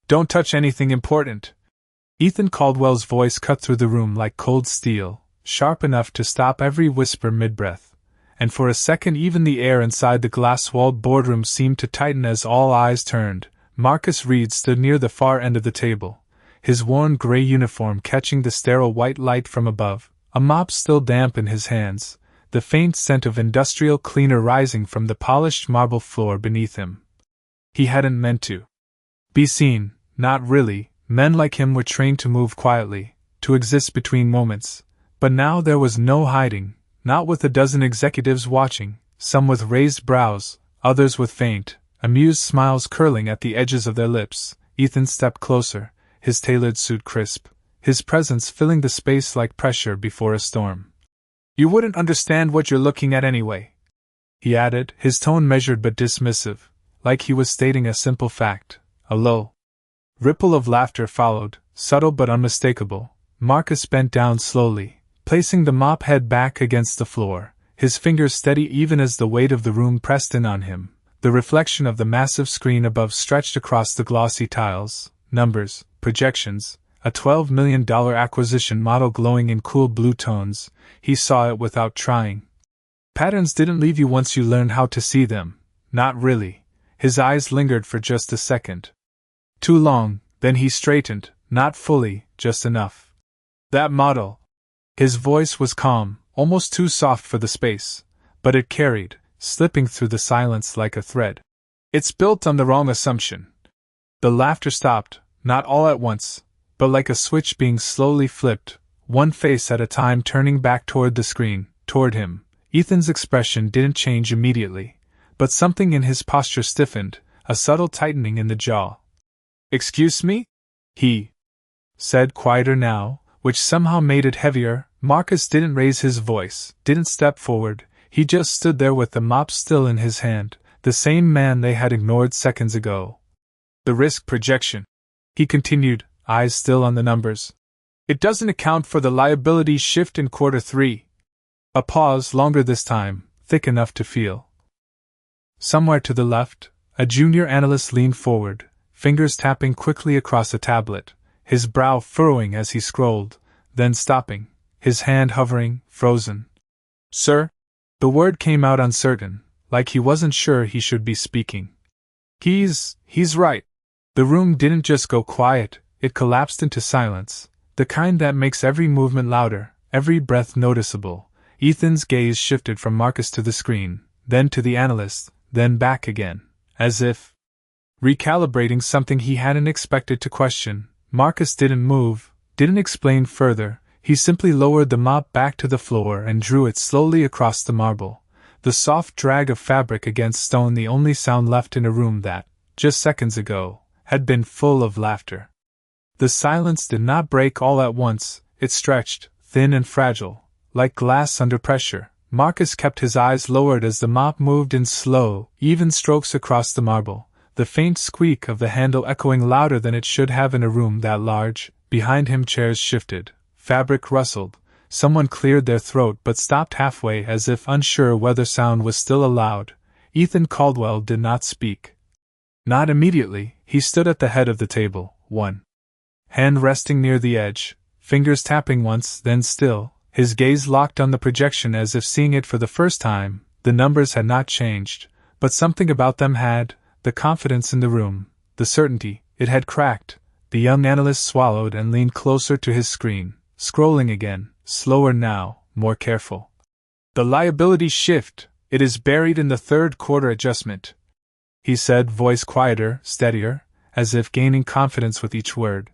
Don't touch anything important. Ethan Caldwell's voice cut through the room like cold steel, sharp enough to stop every whisper mid-breath, and for a second even the air inside the glass-walled boardroom seemed to tighten as all eyes turned. Marcus Reed stood near the far end of the table, his worn gray uniform catching the sterile white light from above, a mop still damp in his hands, the faint scent of industrial cleaner rising from the polished marble floor beneath him. He hadn't meant to be seen, not really. Men like him were trained to move quietly, to exist between moments, but now there was no hiding, not with a dozen executives watching, some with raised brows, others with faint, amused smiles curling at the edges of their lips. Ethan stepped closer, his tailored suit crisp, his presence filling the space like pressure before a storm. You wouldn't understand what you're looking at anyway, he added, his tone measured but dismissive, like he was stating a simple fact. A low ripple of laughter followed, subtle but unmistakable. Marcus bent down slowly, placing the mop head back against the floor, his fingers steady even as the weight of the room pressed in on him. The reflection of the massive screen above stretched across the glossy tiles, numbers, projections, a $12 million acquisition model glowing in cool blue tones. He saw it without trying. Patterns didn't leave you once you learned how to see them. Not really. His eyes lingered for just a second. Too long, then he straightened, not fully, just enough. That model. His voice was calm, almost too soft for the space, but it carried, slipping through the silence like a thread. It's built on the wrong assumption. The laughter stopped, not all at once, but like a switch being slowly flipped, one face at a time turning back toward the screen, toward him. Ethan's expression didn't change immediately, but something in his posture stiffened, a subtle tightening in the jaw. Excuse me? He said quieter now, which somehow made it heavier. Marcus didn't raise his voice, didn't step forward, he just stood there with the mop still in his hand, the same man they had ignored seconds ago. The risk projection, he continued, eyes still on the numbers. It doesn't account for the liability shift in Q3. A pause, longer this time, thick enough to feel. Somewhere to the left, a junior analyst leaned forward, fingers tapping quickly across a tablet, his brow furrowing as he scrolled, then stopping, his hand hovering, frozen. Sir? The word came out uncertain, like he wasn't sure he should be speaking. He's right. The room didn't just go quiet, it collapsed into silence, the kind that makes every movement louder, every breath noticeable. Ethan's gaze shifted from Marcus to the screen, then to the analyst, then back again, as if recalibrating something he hadn't expected to question. Marcus didn't move, didn't explain further, he simply lowered the mop back to the floor and drew it slowly across the marble, the soft drag of fabric against stone, the only sound left in a room that, just seconds ago, had been full of laughter. The silence did not break all at once, it stretched, thin and fragile, like glass under pressure. Marcus kept his eyes lowered as the mop moved in slow, even strokes across the marble, the faint squeak of the handle echoing louder than it should have in a room that large. Behind him chairs shifted, fabric rustled, someone cleared their throat but stopped halfway as if unsure whether sound was still allowed. Ethan Caldwell did not speak. Not immediately. He stood at the head of the table, one hand resting near the edge, fingers tapping once, then still, his gaze locked on the projection as if seeing it for the first time. The numbers had not changed, but something about them had, the confidence in the room, the certainty. It had cracked. The young analyst swallowed and leaned closer to his screen, scrolling again, slower now, more careful. The liability shift, it is buried in the third quarter adjustment, he said, voice quieter, steadier, as if gaining confidence with each word.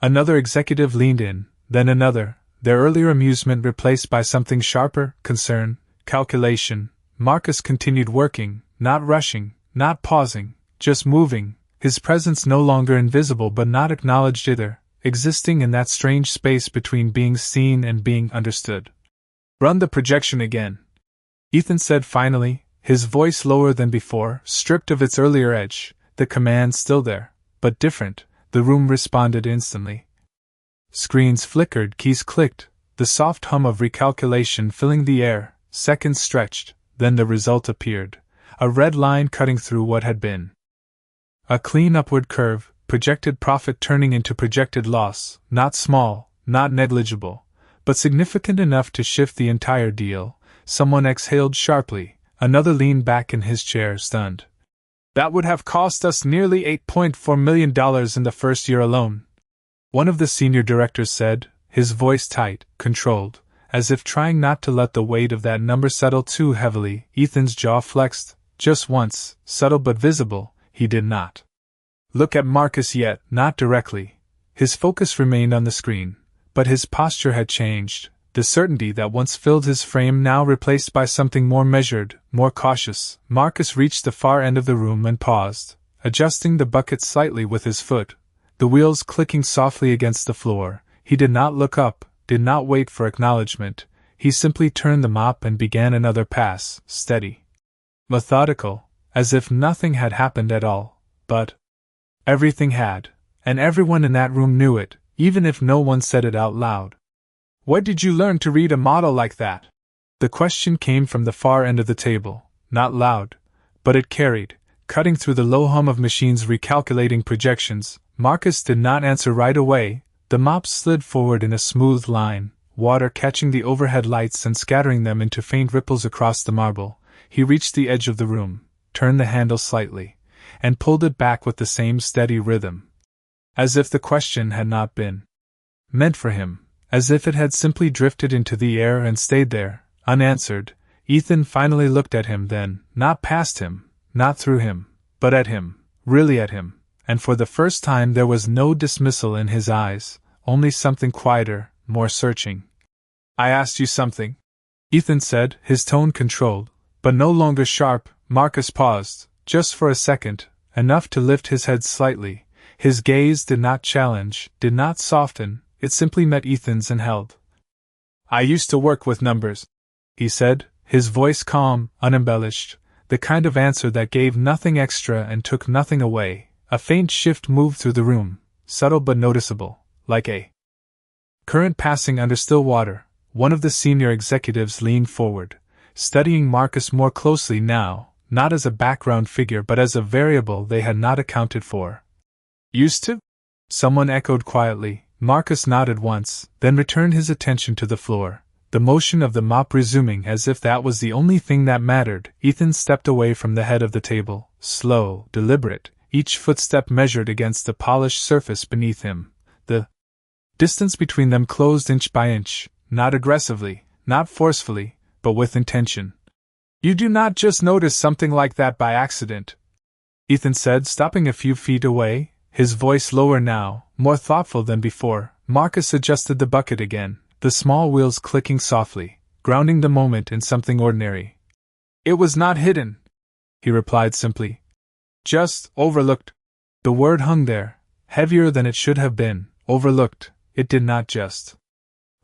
Another executive leaned in, then another, their earlier amusement replaced by something sharper, concern, calculation. Marcus continued working, not rushing, not pausing, just moving, his presence no longer invisible but not acknowledged either, existing in that strange space between being seen and being understood. Run the projection again, Ethan said finally, his voice lower than before, stripped of its earlier edge, the command still there, but different. The room responded instantly. Screens flickered, keys clicked, the soft hum of recalculation filling the air. Seconds stretched, then the result appeared, a red line cutting through what had been a clean upward curve, projected profit turning into projected loss, not small, not negligible, but significant enough to shift the entire deal. Someone exhaled sharply, another leaned back in his chair, stunned. That would have cost us nearly $8.4 million in the first year alone, one of the senior directors said, his voice tight, controlled, as if trying not to let the weight of that number settle too heavily. Ethan's jaw flexed, just once, subtle but visible. He did not look at Marcus yet, not directly. His focus remained on the screen, but his posture had changed, the certainty that once filled his frame now replaced by something more measured, more cautious. Marcus reached the far end of the room and paused, adjusting the bucket slightly with his foot, the wheels clicking softly against the floor. He did not look up, did not wait for acknowledgement. He simply turned the mop and began another pass, steady, methodical, as if nothing had happened at all. But everything had, and everyone in that room knew it, even if no one said it out loud. Where did you learn to read a model like that? The question came from the far end of the table, not loud, but it carried, cutting through the low hum of machines recalculating projections. Marcus did not answer right away. The mop slid forward in a smooth line, water catching the overhead lights and scattering them into faint ripples across the marble. He reached the edge of the room, turned the handle slightly, and pulled it back with the same steady rhythm. As if the question had not been meant for him, as if it had simply drifted into the air and stayed there, unanswered. Ethan finally looked at him then, not past him, not through him, but at him, really at him. And for the first time there was no dismissal in his eyes, only something quieter, more searching. I asked you something, Ethan said, his tone controlled, but no longer sharp. Marcus paused, just for a second, enough to lift his head slightly. His gaze did not challenge, did not soften, it simply met Ethan's and held. I used to work with numbers, he said, his voice calm, unembellished, the kind of answer that gave nothing extra and took nothing away. A faint shift moved through the room, subtle but noticeable, like a current passing under still water. One of the senior executives leaned forward, studying Marcus more closely now, not as a background figure but as a variable they had not accounted for. Used to? Someone echoed quietly. Marcus nodded once, then returned his attention to the floor, the motion of the mop resuming as if that was the only thing that mattered. Ethan stepped away from the head of the table, slow, deliberate, each footstep measured against the polished surface beneath him. The distance between them closed inch by inch, not aggressively, not forcefully, but with intention. You do not just notice something like that by accident, Ethan said, stopping a few feet away, his voice lower now, more thoughtful than before. Marcus adjusted the bucket again, the small wheels clicking softly, grounding the moment in something ordinary. It was not hidden, he replied simply. Just overlooked. The word hung there, heavier than it should have been. Overlooked. It did not just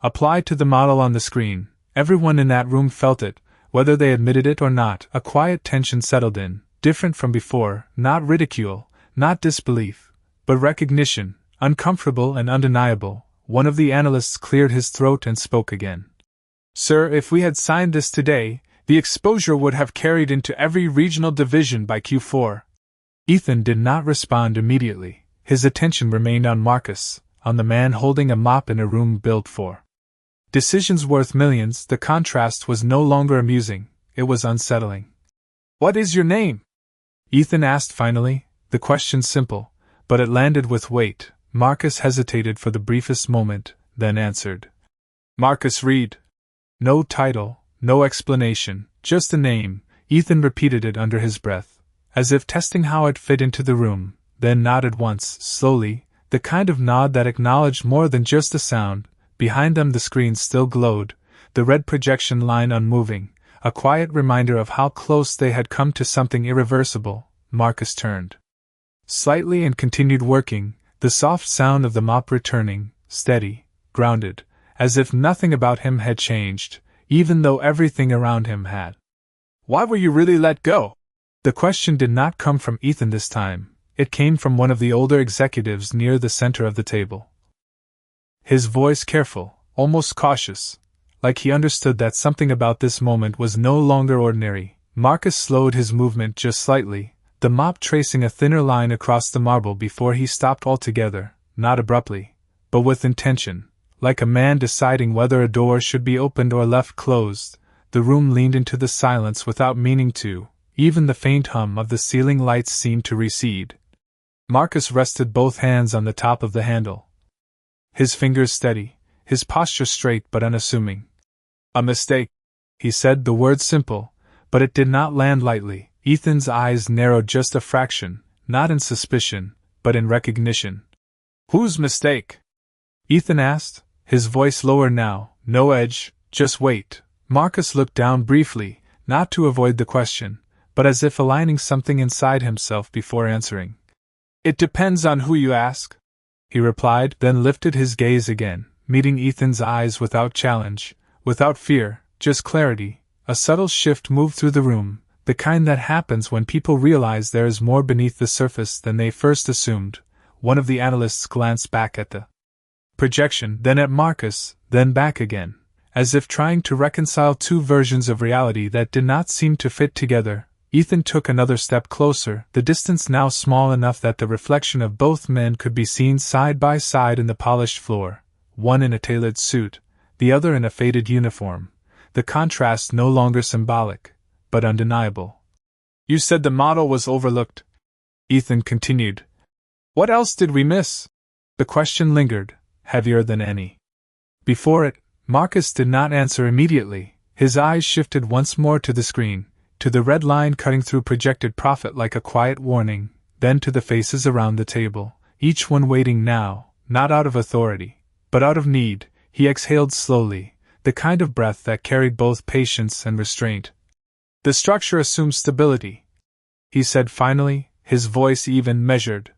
apply to the model on the screen. Everyone in that room felt it, whether they admitted it or not. A quiet tension settled in, different from before, not ridicule, not disbelief, but recognition, uncomfortable and undeniable. One of the analysts cleared his throat and spoke again. Sir, if we had signed this today, the exposure would have carried into every regional division by Q4. Ethan did not respond immediately. His attention remained on Marcus, on the man holding a mop in a room built for decisions worth millions. The contrast was no longer amusing, it was unsettling. What is your name? Ethan asked finally, the question simple, but it landed with weight. Marcus hesitated for the briefest moment, then answered. Marcus Reed. No title, no explanation, just a name. Ethan repeated it under his breath, as if testing how it fit into the room, then nodded once, slowly, the kind of nod that acknowledged more than just a sound. Behind them the screen still glowed, the red projection line unmoving, a quiet reminder of how close they had come to something irreversible. Marcus turned slightly and continued working, the soft sound of the mop returning, steady, grounded, as if nothing about him had changed, even though everything around him had. Why were you really let go? The question did not come from Ethan this time. It came from one of the older executives near the center of the table. His voice careful, almost cautious, like he understood that something about this moment was no longer ordinary. Marcus slowed his movement just slightly, the mop tracing a thinner line across the marble before he stopped altogether, not abruptly, but with intention, like a man deciding whether a door should be opened or left closed. The room leaned into the silence without meaning to. Even the faint hum of the ceiling lights seemed to recede. Marcus rested both hands on the top of the handle. His fingers steady, his posture straight but unassuming. "A mistake," he said, the word simple, but it did not land lightly. Ethan's eyes narrowed just a fraction, not in suspicion, but in recognition. "Whose mistake?" Ethan asked, his voice lower now. "No edge, just wait." Marcus looked down briefly, not to avoid the question, but as if aligning something inside himself before answering. "It depends on who you ask," he replied, then lifted his gaze again, meeting Ethan's eyes without challenge, without fear, just clarity. A subtle shift moved through the room, the kind that happens when people realize there is more beneath the surface than they first assumed. One of the analysts glanced back at the projection, then at Marcus, then back again, as if trying to reconcile two versions of reality that did not seem to fit together. Ethan took another step closer, the distance now small enough that the reflection of both men could be seen side by side in the polished floor, one in a tailored suit, the other in a faded uniform, the contrast no longer symbolic, but undeniable. "You said the model was overlooked," Ethan continued. "What else did we miss?" The question lingered, heavier than any before it. Marcus did not answer immediately. His eyes shifted once more to the screen, to the red line cutting through projected profit like a quiet warning, then to the faces around the table, each one waiting now, not out of authority, but out of need. He exhaled slowly, the kind of breath that carried both patience and restraint. "The structure assumes stability," he said finally, his voice even, measured.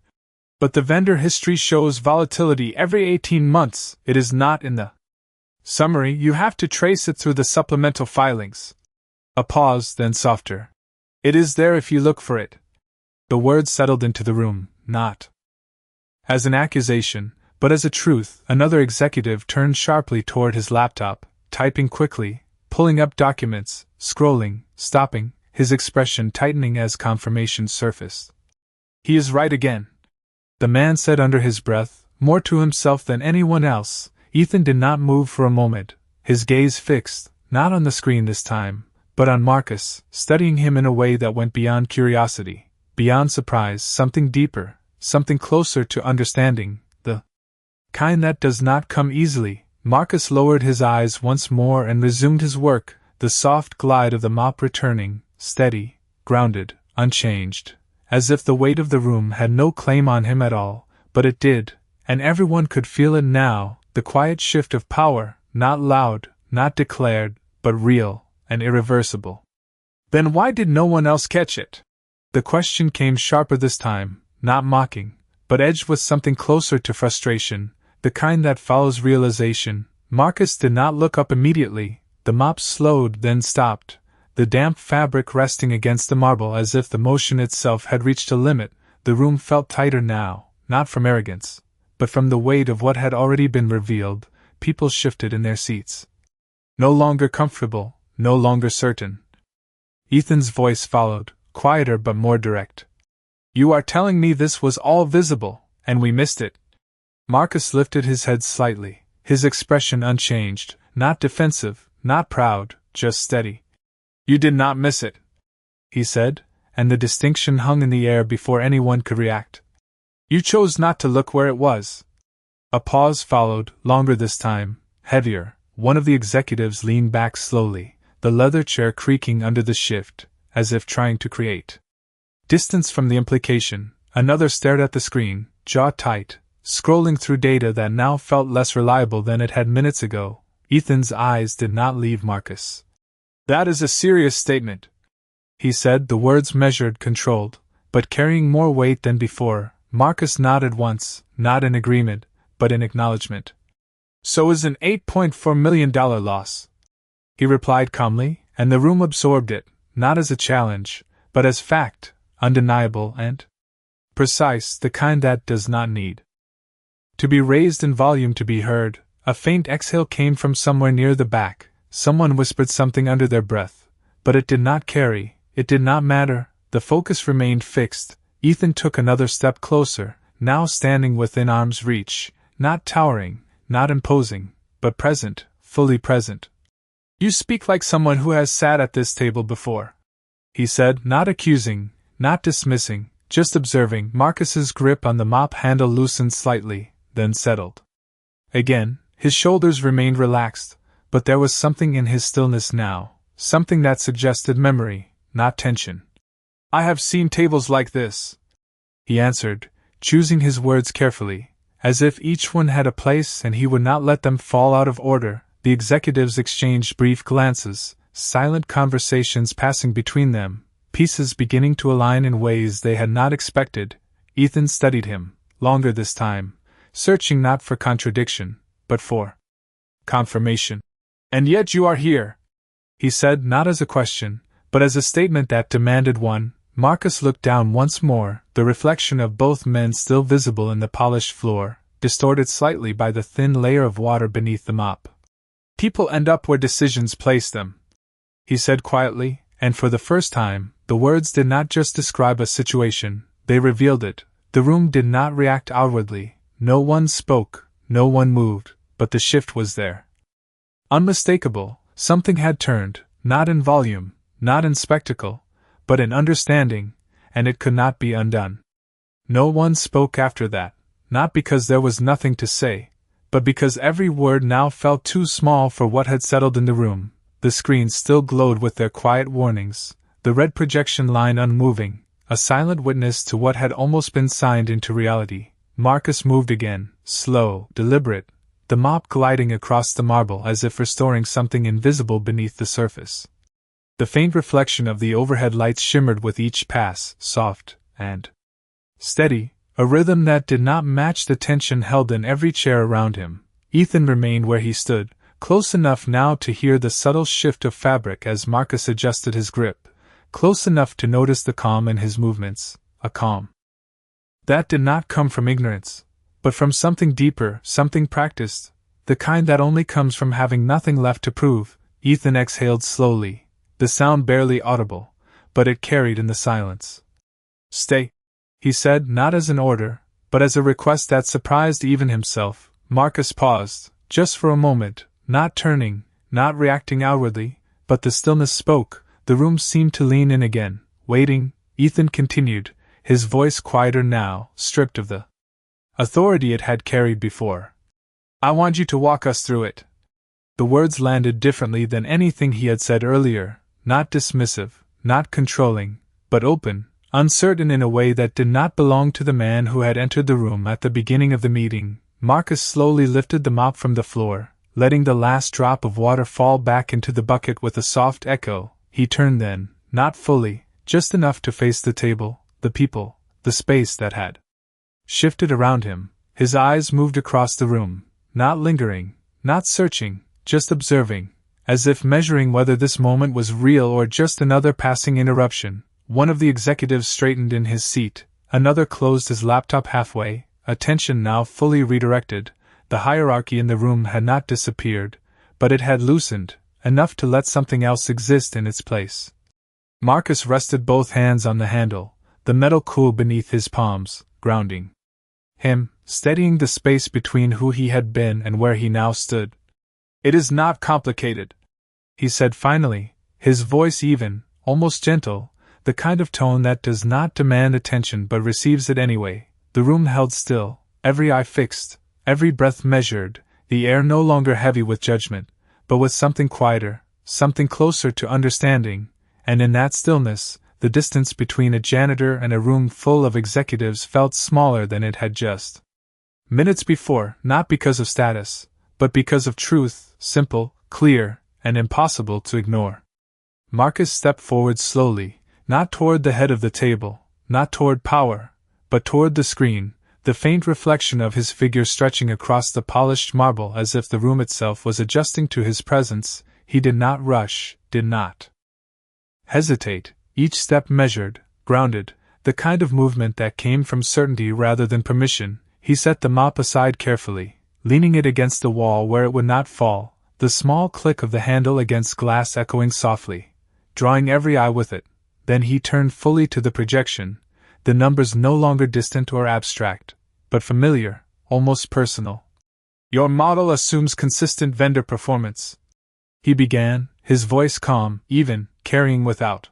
"But the vendor history shows volatility every 18 months. It is not in the summary. You have to trace it through the supplemental filings." A pause, then softer. "It is there if you look for it." The word settled into the room, not as an accusation, but as a truth. Another executive turned sharply toward his laptop, typing quickly, pulling up documents, scrolling, stopping, his expression tightening as confirmation surfaced. "He is right again," the man said under his breath, more to himself than anyone else. Ethan did not move for a moment, his gaze fixed, not on the screen this time, but on Marcus, studying him in a way that went beyond curiosity, beyond surprise, something deeper, something closer to understanding, the kind that does not come easily. Marcus lowered his eyes once more and resumed his work, the soft glide of the mop returning, steady, grounded, unchanged, as if the weight of the room had no claim on him at all, but it did, and everyone could feel it now, the quiet shift of power, not loud, not declared, but real and irreversible. "Then why did no one else catch it?" The question came sharper this time, not mocking, but edged with something closer to frustration, the kind that follows realization. Marcus did not look up immediately. The mop slowed, then stopped, the damp fabric resting against the marble as if the motion itself had reached a limit. The room felt tighter now, not from arrogance, but from the weight of what had already been revealed. People shifted in their seats. No longer comfortable, no longer certain. Ethan's voice followed, quieter but more direct. "You are telling me this was all visible, and we missed it?" Marcus lifted his head slightly, his expression unchanged, not defensive, not proud, just steady. "You did not miss it," he said, and the distinction hung in the air before anyone could react. "You chose not to look where it was." A pause followed, longer this time, heavier. One of the executives leaned back slowly, the leather chair creaking under the shift, as if trying to create distance from the implication. Another stared at the screen, jaw tight, scrolling through data that now felt less reliable than it had minutes ago. Ethan's eyes did not leave Marcus. "That is a serious statement," he said, the words measured, controlled, but carrying more weight than before. Marcus nodded once, not in agreement, but in acknowledgement. "So is an $8.4 million loss," he replied calmly, and the room absorbed it, not as a challenge, but as fact, undeniable and precise, the kind that does not need to be raised in volume to be heard. A faint exhale came from somewhere near the back. Someone whispered something under their breath, but it did not carry, it did not matter. the focus remained fixed. Ethan took another step closer, now standing within arm's reach, not towering, not imposing, but present, fully present. "You speak like someone who has sat at this table before," he said, not accusing, not dismissing, just observing. Marcus's grip on the mop handle loosened slightly, then settled. Again, his shoulders remained relaxed, but there was something in his stillness now, something that suggested memory, not tension. "I have seen tables like this," he answered, choosing his words carefully, as if each one had a place and he would not let them fall out of order. The executives exchanged brief glances, silent conversations passing between them, pieces beginning to align in ways they had not expected. Ethan studied him, longer this time, searching not for contradiction, but for confirmation. "And yet you are here," he said, not as a question, but as a statement that demanded one. Marcus looked down once more, the reflection of both men still visible in the polished floor, distorted slightly by the thin layer of water beneath the mop. "People end up where decisions place them," he said quietly, and for the first time, the words did not just describe a situation, they revealed it. The room did not react outwardly, no one spoke, no one moved, but the shift was there. Unmistakable, something had turned, not in volume, not in spectacle, but in understanding, and it could not be undone. No one spoke after that, not because there was nothing to say, but because every word now felt too small for what had settled in the room. The screens still glowed with their quiet warnings, the red projection line unmoving, a silent witness to what had almost been signed into reality. Marcus moved again, slow, deliberate, the mop gliding across the marble as if restoring something invisible beneath the surface. The faint reflection of the overhead lights shimmered with each pass, soft and steady, a rhythm that did not match the tension held in every chair around him. Ethan remained where he stood, close enough now to hear the subtle shift of fabric as Marcus adjusted his grip, close enough to notice the calm in his movements, a calm that did not come from ignorance, but from something deeper, something practiced, the kind that only comes from having nothing left to prove. Ethan exhaled slowly, the sound barely audible, but it carried in the silence. "Stay," he said, not as an order, but as a request that surprised even himself. Marcus paused, just for a moment, not turning, not reacting outwardly, but the stillness spoke. The room seemed to lean in again, waiting. Ethan continued, his voice quieter now, stripped of the authority it had carried before. "I want you to walk us through it." The words landed differently than anything he had said earlier, not dismissive, not controlling, but open, uncertain in a way that did not belong to the man who had entered the room at the beginning of the meeting. Marcus slowly lifted the mop from the floor, letting the last drop of water fall back into the bucket with a soft echo. He turned then, not fully, just enough to face the table, the people, the space that had shifted around him. His eyes moved across the room, not lingering, not searching, just observing, as if measuring whether this moment was real or just another passing interruption. One of the executives straightened in his seat, another closed his laptop halfway, attention now fully redirected. The hierarchy in the room had not disappeared, but it had loosened, enough to let something else exist in its place. Marcus rested both hands on the handle, the metal cool beneath his palms, grounding him, steadying the space between who he had been and where he now stood. "It is not complicated," he said finally, his voice even, almost gentle, the kind of tone that does not demand attention but receives it anyway. The room held still, every eye fixed, every breath measured, the air no longer heavy with judgment, but with something quieter, something closer to understanding, and in that stillness, the distance between a janitor and a room full of executives felt smaller than it had just minutes before, not because of status, but because of truth, simple, clear, and impossible to ignore. Marcus stepped forward slowly, not toward the head of the table, not toward power, but toward the screen, the faint reflection of his figure stretching across the polished marble as if the room itself was adjusting to his presence. He did not rush, did not hesitate, each step measured, grounded, the kind of movement that came from certainty rather than permission. He set the mop aside carefully, leaning it against the wall where it would not fall, the small click of the handle against glass echoing softly, drawing every eye with it. Then he turned fully to the projection, the numbers no longer distant or abstract, but familiar, almost personal. Your model assumes consistent vendor performance, he began, his voice calm, even, carrying without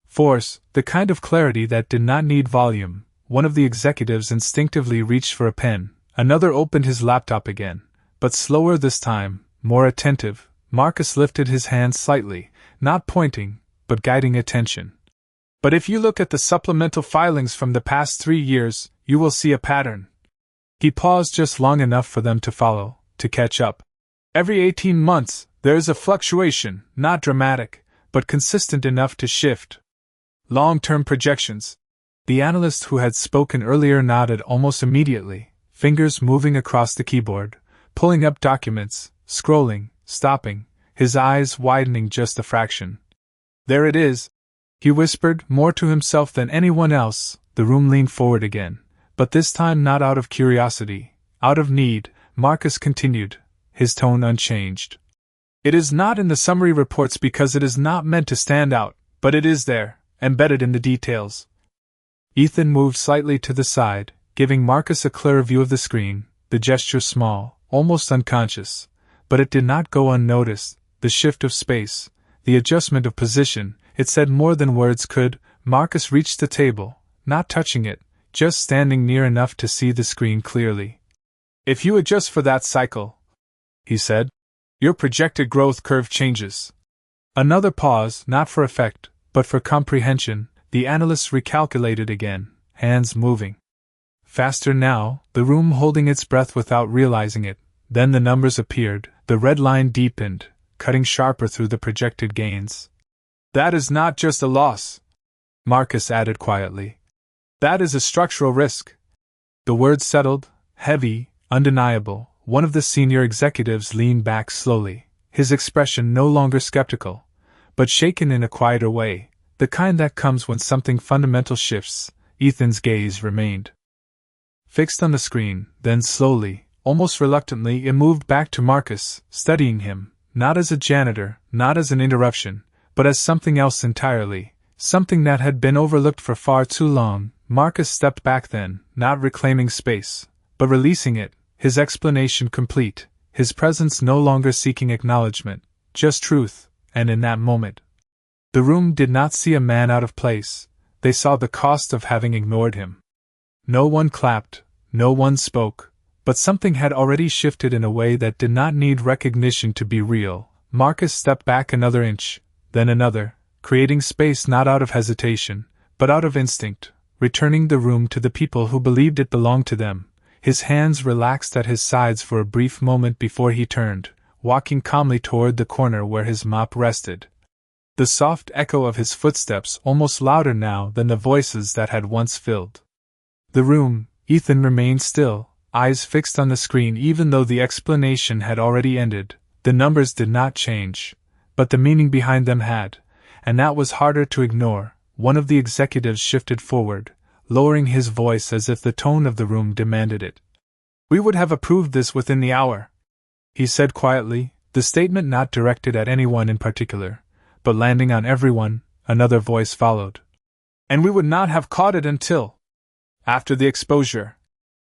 force, the kind of clarity that did not need volume. One of the executives instinctively reached for a pen, another opened his laptop again, but slower this time, more attentive. Marcus lifted his hand slightly, not pointing, but guiding attention. But if you look at the supplemental filings from the past 3 years, you will see a pattern. He paused just long enough for them to follow, to catch up. Every 18 months, there is a fluctuation, not dramatic, but consistent enough to shift long-term projections. The analyst who had spoken earlier nodded almost immediately, fingers moving across the keyboard, pulling up documents, scrolling, stopping, his eyes widening just a fraction. There it is, he whispered, more to himself than anyone else. The room leaned forward again, but this time not out of curiosity, out of need. Marcus continued, his tone unchanged. It is not in the summary reports because it is not meant to stand out, but it is there, embedded in the details. Ethan moved slightly to the side, giving Marcus a clearer view of the screen, the gesture small, almost unconscious, but it did not go unnoticed. The shift of space, the adjustment of position, it said more than words could. Marcus reached the table, not touching it, just standing near enough to see the screen clearly. If you adjust for that cycle, he said, your projected growth curve changes. Another pause, not for effect, but for comprehension. The analyst recalculated again, hands moving faster now, the room holding its breath without realizing it. Then the numbers appeared, the red line deepened, cutting sharper through the projected gains. That is not just a loss, Marcus added quietly. That is a structural risk. The words settled, heavy, undeniable. One of the senior executives leaned back slowly, his expression no longer skeptical, but shaken in a quieter way, the kind that comes when something fundamental shifts. Ethan's gaze remained fixed on the screen, then slowly, almost reluctantly, it moved back to Marcus, studying him, not as a janitor, not as an interruption, but as something else entirely, something that had been overlooked for far too long. Marcus stepped back then, not reclaiming space, but releasing it, his explanation complete, his presence no longer seeking acknowledgement, just truth. And in that moment, the room did not see a man out of place. They saw the cost of having ignored him. No one clapped, no one spoke, but something had already shifted in a way that did not need recognition to be real. Marcus stepped back another inch, then another, creating space not out of hesitation, but out of instinct, returning the room to the people who believed it belonged to them. His hands relaxed at his sides for a brief moment before he turned, walking calmly toward the corner where his mop rested. The soft echo of his footsteps almost louder now than the voices that had once filled the room. Ethan remained still, eyes fixed on the screen even though the explanation had already ended. The numbers did not change, but the meaning behind them had, and that was harder to ignore. One of the executives shifted forward, lowering his voice as if the tone of the room demanded it. We would have approved this within the hour, he said quietly, the statement not directed at anyone in particular, but landing on everyone. Another voice followed. And we would not have caught it until after the exposure.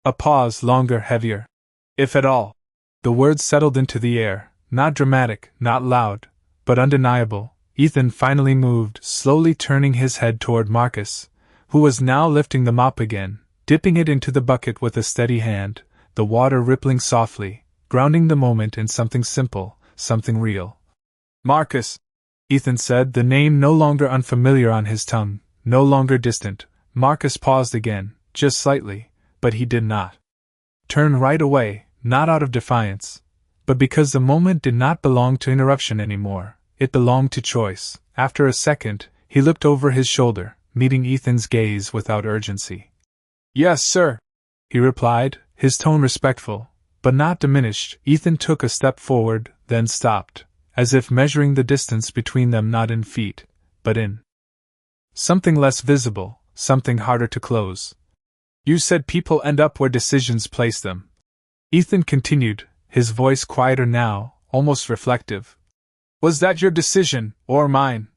A pause, longer, heavier. If at all. The words settled into the air, not dramatic, not loud, but undeniable. Ethan finally moved, slowly turning his head toward Marcus, who was now lifting the mop again, dipping it into the bucket with a steady hand, the water rippling softly, grounding the moment in something simple, something real. Marcus, Ethan said, the name no longer unfamiliar on his tongue, no longer distant. Marcus paused again, just slightly, but he did not turn right away, not out of defiance, but because the moment did not belong to interruption anymore, it belonged to choice. After a second, he looked over his shoulder, meeting Ethan's gaze without urgency. Yes, sir, he replied, his tone respectful, but not diminished. Ethan took a step forward, then stopped, as if measuring the distance between them not in feet, but in something less visible, something harder to close. You said people end up where decisions place them. Ethan continued, his voice quieter now, almost reflective. Was that your decision, or mine?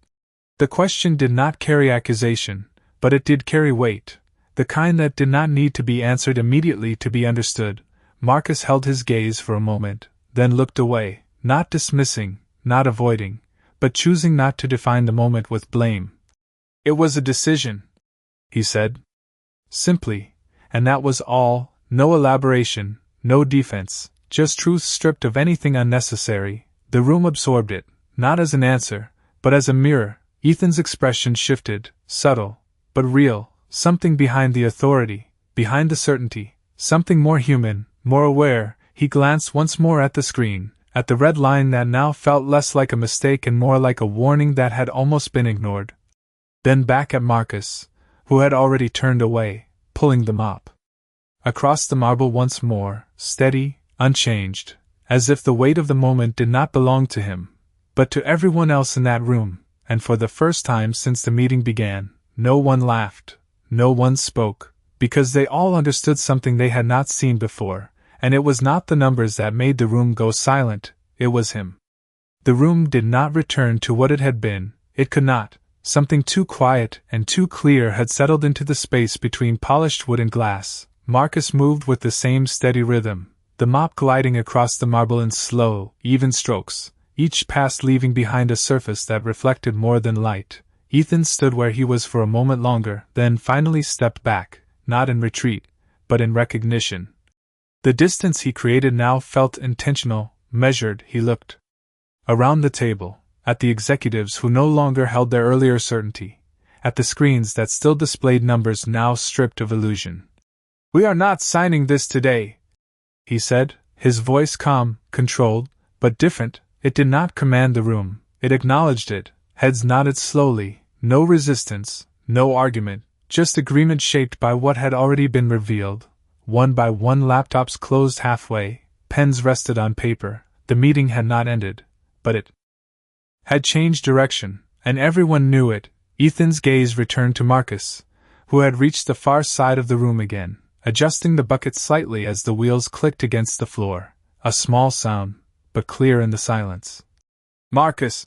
The question did not carry accusation, but it did carry weight, the kind that did not need to be answered immediately to be understood. Marcus held his gaze for a moment, then looked away, not dismissing, not avoiding, but choosing not to define the moment with blame. "It was a decision," he said. Simply, and that was all, no elaboration, no defense, just truth stripped of anything unnecessary. The room absorbed it, not as an answer, but as a mirror. Ethan's expression shifted, subtle, but real, something behind the authority, behind the certainty, something more human, more aware. He glanced once more at the screen, at the red line that now felt less like a mistake and more like a warning that had almost been ignored. Then back at Marcus, who had already turned away, pulling the mop across the marble once more, steady, unchanged, as if the weight of the moment did not belong to him, but to everyone else in that room. And for the first time since the meeting began, no one laughed, no one spoke, because they all understood something they had not seen before, and it was not the numbers that made the room go silent, it was him. The room did not return to what it had been, it could not. Something too quiet and too clear had settled into the space between polished wood and glass. Marcus moved with the same steady rhythm, the mop gliding across the marble in slow, even strokes, each pass leaving behind a surface that reflected more than light. Ethan stood where he was for a moment longer, then finally stepped back, not in retreat, but in recognition. The distance he created now felt intentional, measured. He looked around the table, at the executives who no longer held their earlier certainty, at the screens that still displayed numbers now stripped of illusion. "We are not signing this today," he said, his voice calm, controlled, but different. It did not command the room, it acknowledged it. Heads nodded slowly, no resistance, no argument, just agreement shaped by what had already been revealed. One by one laptops closed halfway, pens rested on paper. The meeting had not ended, but it had changed direction, and everyone knew it. Ethan's gaze returned to Marcus, who had reached the far side of the room again, adjusting the bucket slightly as the wheels clicked against the floor. A small sound, but clear in the silence. "Marcus,"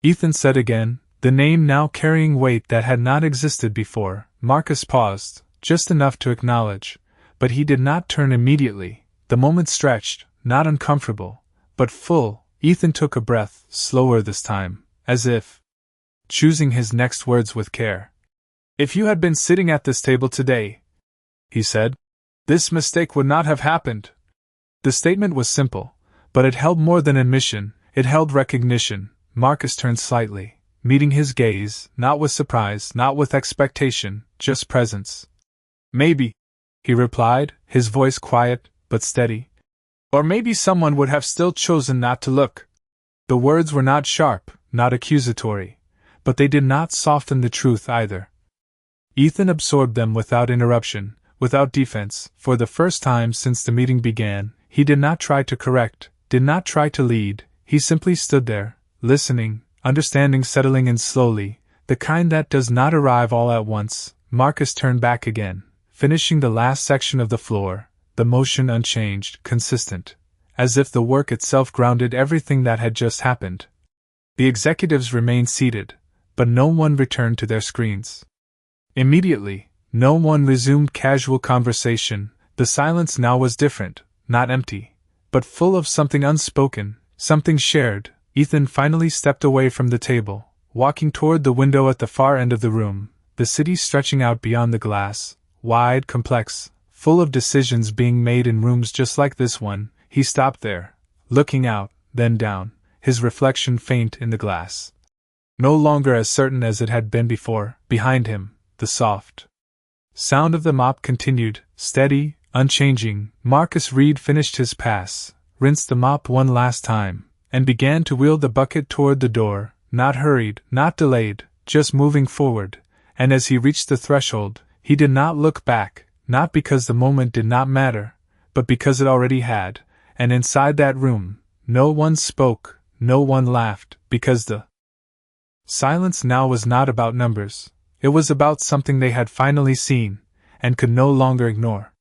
Ethan said again, the name now carrying weight that had not existed before. Marcus paused, just enough to acknowledge, but he did not turn immediately. The moment stretched, not uncomfortable, but full. Ethan took a breath, slower this time, as if choosing his next words with care. "If you had been sitting at this table today," he said, "this mistake would not have happened." The statement was simple, but it held more than admission, it held recognition. Marcus turned slightly, meeting his gaze, not with surprise, not with expectation, just presence. "Maybe," he replied, his voice quiet, but steady. "Or maybe someone would have still chosen not to look." The words were not sharp, not accusatory, but they did not soften the truth either. Ethan absorbed them without interruption, without defense. For the first time since the meeting began, he did not try to correct, did not try to lead. He simply stood there, listening, understanding settling in slowly, the kind that does not arrive all at once. Marcus turned back again, finishing the last section of the floor, the motion unchanged, consistent, as if the work itself grounded everything that had just happened. The executives remained seated, but no one returned to their screens. Immediately, no one resumed casual conversation. The silence now was different, not empty, but full of something unspoken, something shared. Ethan finally stepped away from the table, walking toward the window at the far end of the room, the city stretching out beyond the glass, wide, complex, full of decisions being made in rooms just like this one. He stopped there, looking out, then down, his reflection faint in the glass. No longer as certain as it had been before. Behind him, the soft sound of the mop continued, steady, unchanging. Marcus Reed finished his pass, rinsed the mop one last time, and began to wheel the bucket toward the door, not hurried, not delayed, just moving forward. And as he reached the threshold, he did not look back, not because the moment did not matter, but because it already had. And inside that room, no one spoke, no one laughed, because the silence now was not about numbers. It was about something they had finally seen, and could no longer ignore.